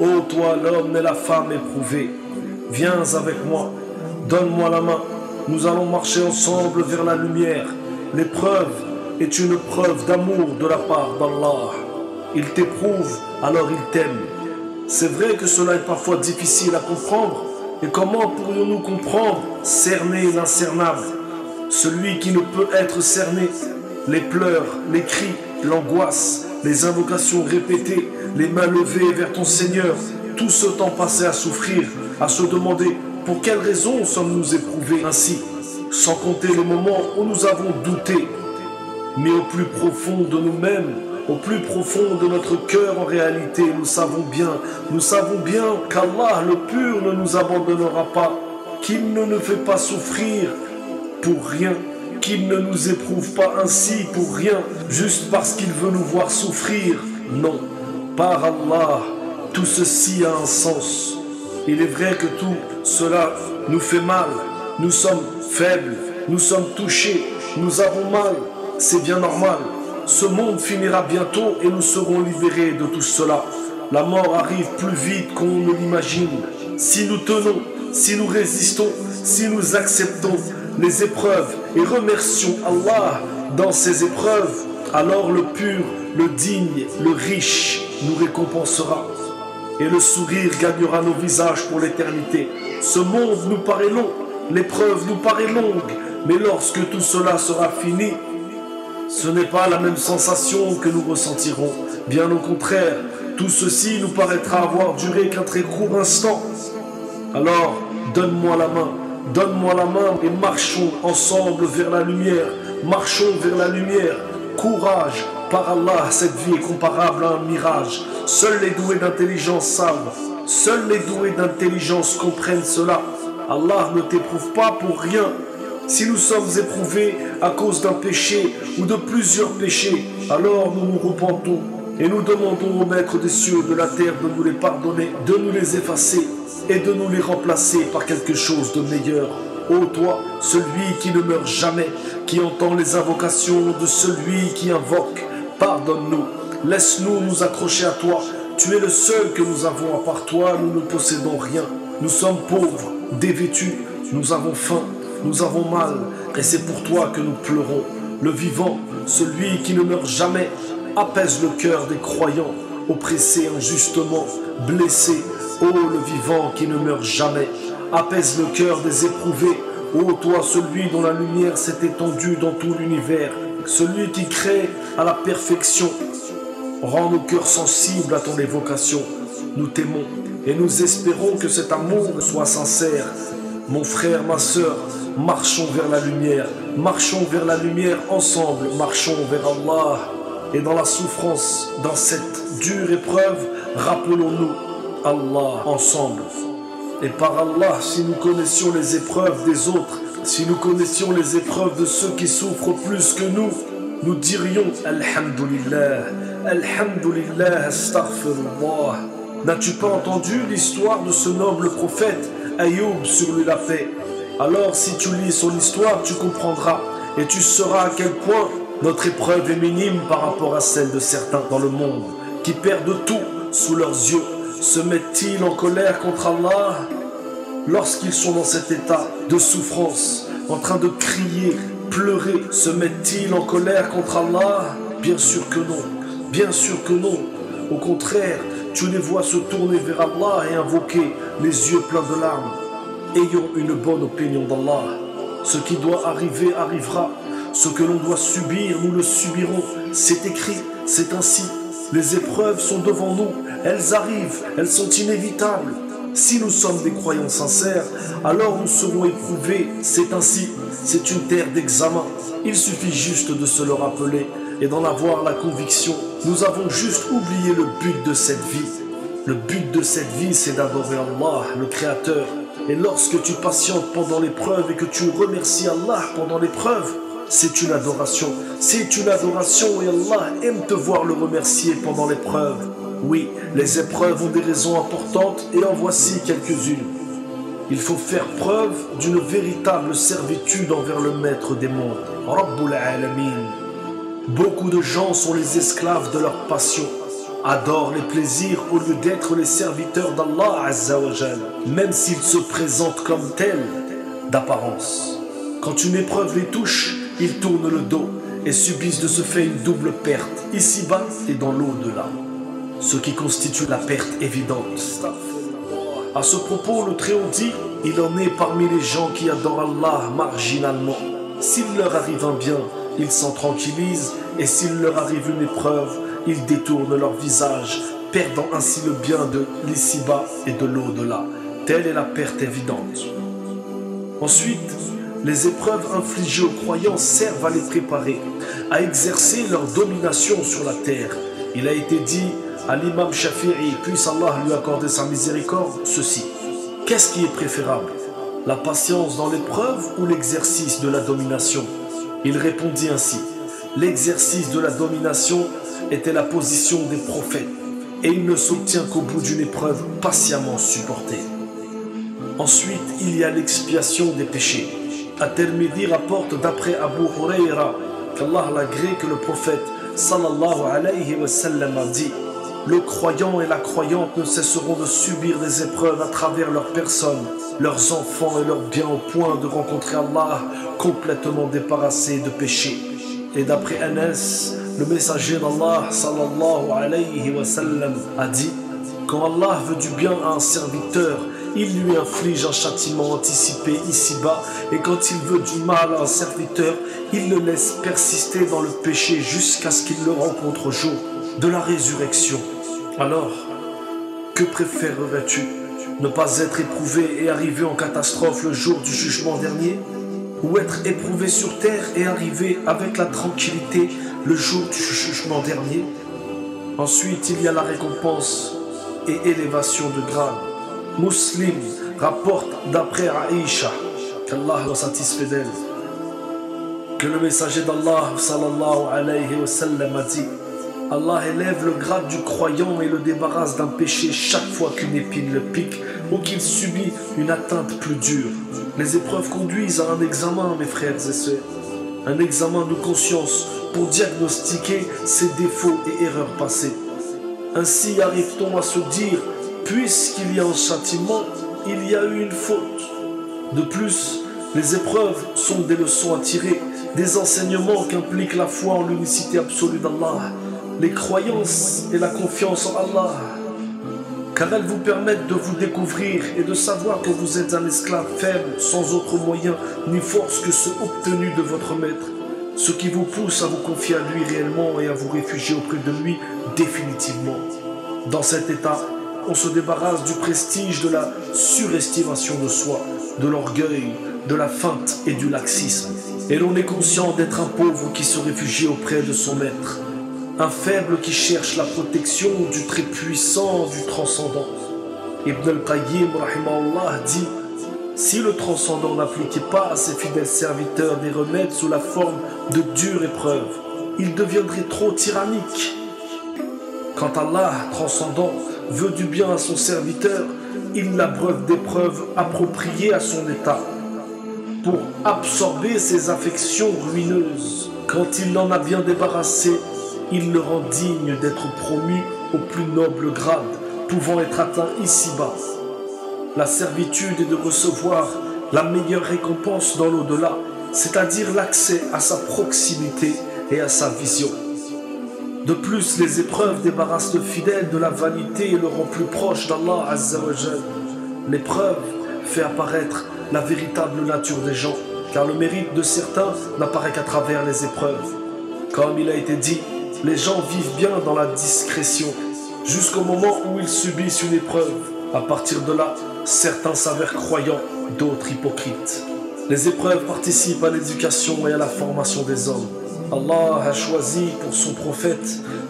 Ô toi l'homme et la femme éprouvés, viens avec moi, donne-moi la main, nous allons marcher ensemble vers la lumière. L'épreuve est une preuve d'amour de la part d'Allah. Il t'éprouve, alors il t'aime. C'est vrai que cela est parfois difficile à comprendre, et comment pourrions-nous comprendre cerner l'incernable, celui qui ne peut être cerné? Les pleurs, les cris, l'angoisse, les invocations répétées, les mains levées vers ton Seigneur, tout ce temps passé à souffrir, à se demander pour quelle raison sommes-nous éprouvés ainsi, sans compter les moments où nous avons douté. Mais au plus profond de nous-mêmes, au plus profond de notre cœur en réalité, nous savons bien qu'Allah le pur ne nous abandonnera pas, qu'il ne nous fait pas souffrir pour rien, qu'il ne nous éprouve pas ainsi pour rien, juste parce qu'il veut nous voir souffrir. Non, par Allah, tout ceci a un sens. Il est vrai que tout cela nous fait mal, nous sommes faibles, nous sommes touchés, nous avons mal, c'est bien normal. Ce monde finira bientôt et nous serons libérés de tout cela. La mort arrive plus vite qu'on ne l'imagine. Si nous tenons, si nous résistons, si nous acceptons les épreuves et remercions Allah dans ces épreuves, alors le pur, le digne, le riche nous récompensera. Et le sourire gagnera nos visages pour l'éternité. Ce monde nous paraît long, l'épreuve nous paraît longue, mais lorsque tout cela sera fini, ce n'est pas la même sensation que nous ressentirons. Bien au contraire, tout ceci nous paraîtra avoir duré qu'un très court instant. Alors, donne-moi la main et marchons ensemble vers la lumière. Marchons vers la lumière. Courage, par Allah, cette vie est comparable à un mirage. Seuls les doués d'intelligence savent. Seuls les doués d'intelligence comprennent cela. Allah ne t'éprouve pas pour rien. Si nous sommes éprouvés à cause d'un péché ou de plusieurs péchés, alors nous nous repentons et nous demandons au Maître des cieux et de la terre de nous les pardonner, de nous les effacer et de nous les remplacer par quelque chose de meilleur. Ô toi, celui qui ne meurt jamais, qui entend les invocations de celui qui invoque, pardonne-nous, laisse-nous nous accrocher à toi. Tu es le seul que nous avons, à part toi, nous ne possédons rien. Nous sommes pauvres, dévêtus, nous avons faim. Nous avons mal, et c'est pour toi que nous pleurons. Le vivant, celui qui ne meurt jamais, apaise le cœur des croyants, oppressés injustement, blessés. Ô le vivant qui ne meurt jamais, apaise le cœur des éprouvés. Ô toi, celui dont la lumière s'est étendue dans tout l'univers, celui qui crée à la perfection, rends nos cœurs sensibles à ton évocation. Nous t'aimons et nous espérons que cet amour soit sincère. Mon frère, ma sœur, marchons vers la lumière ensemble, marchons vers Allah. Et dans la souffrance, dans cette dure épreuve, rappelons-nous Allah ensemble. Et par Allah, si nous connaissions les épreuves des autres, si nous connaissions les épreuves de ceux qui souffrent plus que nous dirions Alhamdulillah, Alhamdulillah, Astaghfirullah. N'as-tu pas entendu l'histoire de ce noble prophète Ayoub, sur lui la paix? Alors si tu lis son histoire, tu comprendras et tu sauras à quel point notre épreuve est minime par rapport à celle de certains dans le monde qui perdent tout sous leurs yeux. Se mettent-ils en colère contre Allah lorsqu'ils sont dans cet état de souffrance, en train de crier, pleurer? Se mettent-ils en colère contre Allah? Bien sûr que non, bien sûr que non. Au contraire, tu les vois se tourner vers Allah et invoquer les yeux pleins de larmes. Ayons une bonne opinion d'Allah. Ce qui doit arriver arrivera. Ce que l'on doit subir, nous le subirons. C'est écrit, c'est ainsi. Les épreuves sont devant nous. Elles arrivent, elles sont inévitables. Si nous sommes des croyants sincères, alors nous serons éprouvés. C'est ainsi. C'est une terre d'examen. Il suffit juste de se le rappeler et d'en avoir la conviction. Nous avons juste oublié le but de cette vie. Le but de cette vie, c'est d'adorer Allah, le Créateur. Et lorsque tu patientes pendant l'épreuve et que tu remercies Allah pendant l'épreuve, c'est une adoration. C'est une adoration et Allah aime te voir le remercier pendant l'épreuve. Oui, les épreuves ont des raisons importantes et en voici quelques-unes. Il faut faire preuve d'une véritable servitude envers le Maître des mondes, Rabbul Alamin. Beaucoup de gens sont les esclaves de leur passion. adorent les plaisirs au lieu d'être les serviteurs d'Allah Azza wa Jal, même s'ils se présentent comme tels d'apparence. Quand une épreuve les touche, ils tournent le dos et subissent de ce fait une double perte, ici-bas et dans l'au-delà, ce qui constitue la perte évidente. À ce propos, le Très-Haut dit, il en est parmi les gens qui adorent Allah marginalement. S'il leur arrive un bien, ils s'en tranquillisent, et s'il leur arrive une épreuve, ils détournent leur visage, perdant ainsi le bien de l'ici-bas et de l'au-delà. Telle est la perte évidente. Ensuite, les épreuves infligées aux croyants servent à les préparer, à exercer leur domination sur la terre. Il a été dit à l'imam Shafi'i, puisse Allah lui accorder sa miséricorde, ceci. Qu'est-ce qui est préférable? La patience dans l'épreuve ou l'exercice de la domination? Il répondit ainsi. L'exercice de la domination était la position des prophètes, et il ne s'obtient qu'au bout d'une épreuve patiemment supportée. Ensuite, il y a l'expiation des péchés. At-Tirmidhi rapporte d'après Abu Huraira qu'Allah l'agrée que le prophète sallallahu alayhi wa sallam a dit: le croyant et la croyante ne cesseront de subir des épreuves à travers leur personne, leurs enfants et leurs biens au point de rencontrer Allah complètement débarrassés de péché. Et d'après Anas, le messager d'Allah sallallahu alayhi wa sallam a dit: quand Allah veut du bien à un serviteur, il lui inflige un châtiment anticipé ici-bas, et quand il veut du mal à un serviteur, il le laisse persister dans le péché jusqu'à ce qu'il le rencontre au jour de la résurrection. Alors, que préférerais-tu? Ne pas être éprouvé et arriver en catastrophe le jour du jugement dernier? Ou être éprouvé sur terre et arriver avec la tranquillité le jour du jugement dernier? Ensuite, il y a la récompense et élévation de grade. Muslim rapporte d'après Aïcha, qu'Allah soit satisfait d'elle, que le messager d'Allah sallallahu alayhi wa sallam a dit: Allah élève le grade du croyant et le débarrasse d'un péché chaque fois qu'une épine le pique ou qu'il subit une atteinte plus dure. Les épreuves conduisent à un examen, mes frères et sœurs, un examen de conscience pour diagnostiquer ses défauts et erreurs passées. Ainsi arrive-t-on à se dire: puisqu'il y a un châtiment, il y a eu une faute. De plus, les épreuves sont des leçons à tirer, des enseignements qu'implique la foi en l'unicité absolue d'Allah, les croyances et la confiance en Allah, car elles vous permettent de vous découvrir et de savoir que vous êtes un esclave faible, sans autre moyen ni force que ceux obtenus de votre maître, ce qui vous pousse à vous confier à lui réellement et à vous réfugier auprès de lui définitivement. Dans cet état, on se débarrasse du prestige de la surestimation de soi, de l'orgueil, de la feinte et du laxisme. Et l'on est conscient d'être un pauvre qui se réfugie auprès de son maître, un faible qui cherche la protection du très puissant, du transcendant. Ibn al-Qayyim rahimahullah dit: si le transcendant n'appliquait pas à ses fidèles serviteurs des remèdes sous la forme de dures épreuves, il deviendrait trop tyrannique. Quand Allah, transcendant, veut du bien à son serviteur, il l'abreuve d'épreuves appropriées à son état, pour absorber ses affections ruineuses. Quand il l'en a bien débarrassé, il le rend digne d'être promu au plus noble grade, pouvant être atteint ici-bas. La servitude est de recevoir la meilleure récompense dans l'au-delà, c'est-à-dire l'accès à sa proximité et à sa vision. De plus, les épreuves débarrassent le fidèle de la vanité et le rend plus proche d'Allah Azza wa Jal. L'épreuve fait apparaître la véritable nature des gens, car le mérite de certains n'apparaît qu'à travers les épreuves. Comme il a été dit, les gens vivent bien dans la discrétion, jusqu'au moment où ils subissent une épreuve. À partir de là, certains s'avèrent croyants, d'autres hypocrites. Les épreuves participent à l'éducation et à la formation des hommes. Allah a choisi pour son prophète,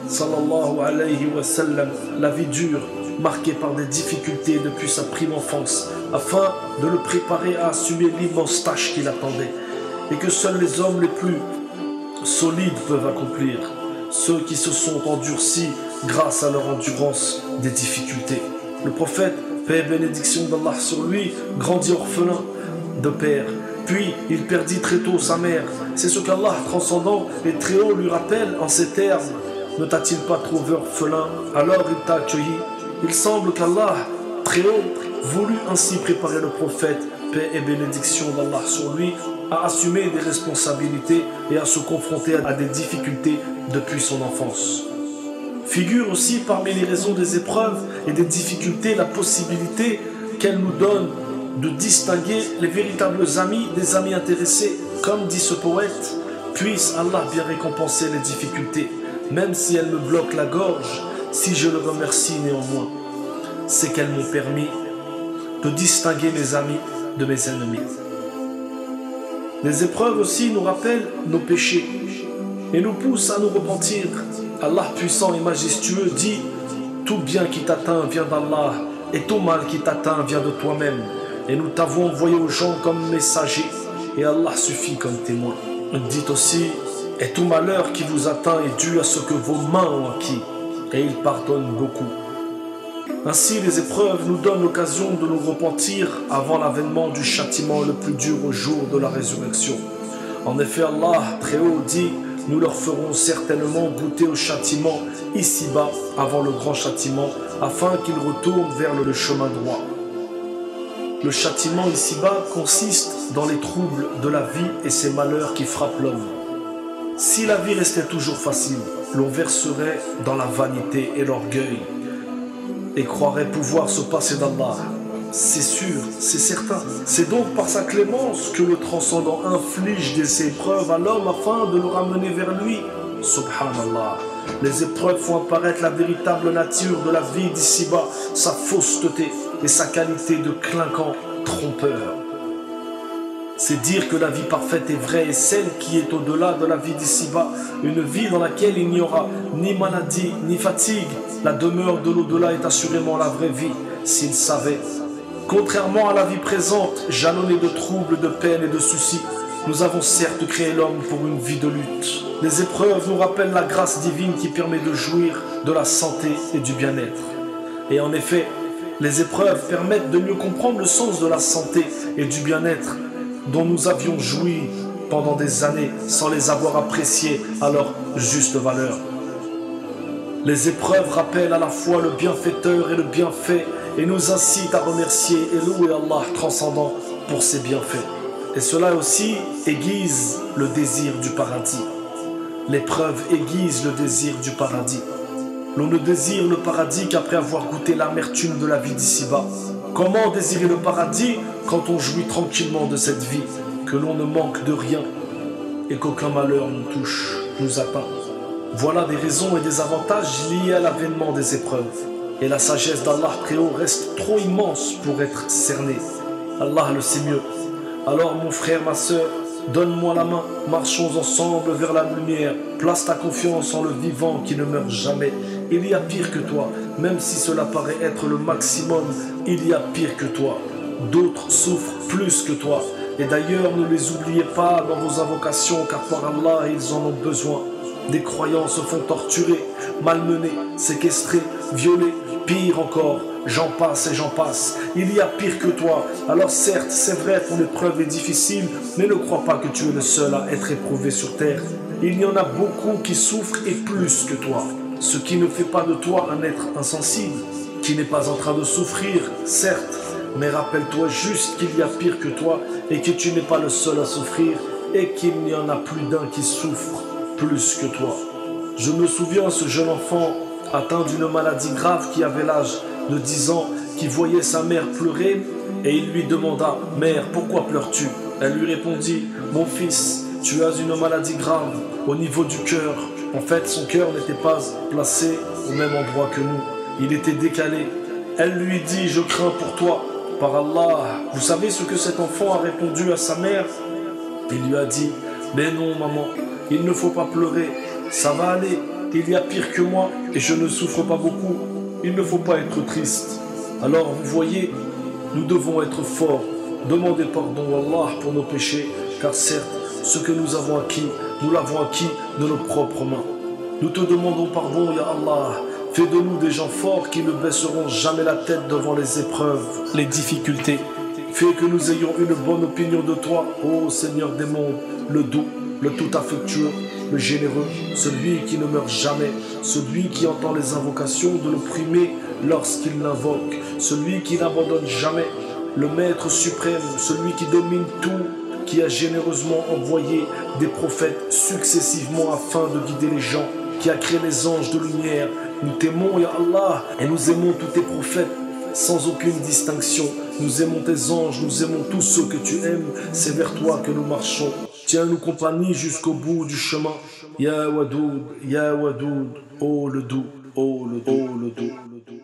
sallallahu alayhi wa sallam, la vie dure, marquée par des difficultés depuis sa prime enfance, afin de le préparer à assumer l'immense tâche qui l'attendait, et que seuls les hommes les plus solides peuvent accomplir, ceux qui se sont endurcis grâce à leur endurance des difficultés. Le prophète, paix et bénédiction d'Allah sur lui, grandit orphelin de père. Puis il perdit très tôt sa mère. C'est ce qu'Allah transcendant et très haut lui rappelle en ces termes: ne t'a-t-il pas trouvé orphelin? Alors il t'a accueilli. Il semble qu'Allah, très haut, voulut ainsi préparer le prophète, paix et bénédiction d'Allah sur lui, à assumer des responsabilités et à se confronter à des difficultés depuis son enfance. Figure aussi parmi les raisons des épreuves et des difficultés la possibilité qu'elle nous donne de distinguer les véritables amis des amis intéressés. Comme dit ce poète, puisse Allah bien récompenser les difficultés, même si elles me bloquent la gorge, si je le remercie néanmoins, c'est qu'elles m'ont permis de distinguer mes amis de mes ennemis. Les épreuves aussi nous rappellent nos péchés et nous poussent à nous repentir. Allah puissant et majestueux dit: tout bien qui t'atteint vient d'Allah et tout mal qui t'atteint vient de toi-même. Et nous t'avons envoyé aux gens comme messager et Allah suffit comme témoin. Dit aussi: et tout malheur qui vous atteint est dû à ce que vos mains ont acquis, et il pardonne beaucoup. Ainsi, les épreuves nous donnent l'occasion de nous repentir avant l'avènement du châtiment le plus dur au jour de la résurrection. En effet, Allah très haut dit: nous leur ferons certainement goûter au châtiment ici-bas avant le grand châtiment, afin qu'ils retournent vers le chemin droit. Le châtiment ici-bas consiste dans les troubles de la vie et ses malheurs qui frappent l'homme. Si la vie restait toujours facile, l'on verserait dans la vanité et l'orgueil et croirait pouvoir se passer d'Allah. C'est sûr, c'est certain. C'est donc par sa clémence que le transcendant inflige des épreuves à l'homme afin de le ramener vers lui. Subhanallah. Les épreuves font apparaître la véritable nature de la vie d'ici-bas, sa fausseté et sa qualité de clinquant trompeur. C'est dire que la vie parfaite et vraie est celle qui est au-delà de la vie d'ici-bas, une vie dans laquelle il n'y aura ni maladie ni fatigue. La demeure de l'au-delà est assurément la vraie vie, s'il savait. Contrairement à la vie présente, jalonnée de troubles, de peines et de soucis, nous avons certes créé l'homme pour une vie de lutte. Les épreuves nous rappellent la grâce divine qui permet de jouir de la santé et du bien-être. Et en effet, les épreuves permettent de mieux comprendre le sens de la santé et du bien-être dont nous avions joui pendant des années sans les avoir appréciés à leur juste valeur. Les épreuves rappellent à la fois le bienfaiteur et le bienfait et nous incitent à remercier et louer Allah transcendant pour ses bienfaits. Et cela aussi aiguise le désir du paradis. L'épreuve aiguise le désir du paradis. L'on ne désire le paradis qu'après avoir goûté l'amertume de la vie d'ici-bas. Comment désirer le paradis quand on jouit tranquillement de cette vie, que l'on ne manque de rien et qu'aucun malheur nous touche, nous atteint? Voilà des raisons et des avantages liés à l'avènement des épreuves. Et la sagesse d'Allah très haut reste trop immense pour être cernée. Allah le sait mieux. Alors mon frère, ma soeur, donne-moi la main, marchons ensemble vers la lumière. Place ta confiance en le vivant qui ne meurt jamais. Il y a pire que toi, même si cela paraît être le maximum, il y a pire que toi. D'autres souffrent plus que toi. Et d'ailleurs, ne les oubliez pas dans vos invocations, car par Allah, ils en ont besoin. Des croyants se font torturer, malmener, séquestrer, violer, pire encore, j'en passe et j'en passe. Il y a pire que toi. Alors certes, c'est vrai, ton épreuve est difficile, mais ne crois pas que tu es le seul à être éprouvé sur terre. Il y en a beaucoup qui souffrent et plus que toi. Ce qui ne fait pas de toi un être insensible, qui n'est pas en train de souffrir, certes, mais rappelle-toi juste qu'il y a pire que toi et que tu n'es pas le seul à souffrir et qu'il n'y en a plus d'un qui souffre plus que toi. Je me souviens ce jeune enfant atteint d'une maladie grave qui avait l'âge de 10 ans, qui voyait sa mère pleurer et il lui demanda: « Mère, pourquoi pleures-tu » Elle lui répondit: « Mon fils, tu as une maladie grave au niveau du cœur. » En fait, son cœur n'était pas placé au même endroit que nous. Il était décalé. Elle lui dit: « Je crains pour toi. » Par Allah, vous savez ce que cet enfant a répondu à sa mère? Il lui a dit: « Mais non, maman, il ne faut pas pleurer. Ça va aller. Il y a pire que moi et je ne souffre pas beaucoup. Il ne faut pas être triste. » Alors, vous voyez, nous devons être forts, demander pardon à Allah pour nos péchés, car certes, ce que nous avons acquis, nous l'avons acquis de nos propres mains. Nous te demandons pardon, Ya Allah. Fais de nous des gens forts qui ne baisseront jamais la tête devant les épreuves, les difficultés. Fais que nous ayons une bonne opinion de toi, ô Seigneur des mondes, le doux, le tout affectueux, le généreux, celui qui ne meurt jamais, celui qui entend les invocations de l'opprimé lorsqu'il l'invoque, celui qui n'abandonne jamais, le Maître suprême, celui qui domine tout, qui a généreusement envoyé des prophètes successivement afin de guider les gens, qui a créé les anges de lumière. Nous t'aimons, Ya Allah, et nous aimons tous tes prophètes, sans aucune distinction. Nous aimons tes anges, nous aimons tous ceux que tu aimes, c'est vers toi que nous marchons. Tiens-nous compagnie jusqu'au bout du chemin. Ya Wadoud, oh le doux, oh le doux, oh le doux.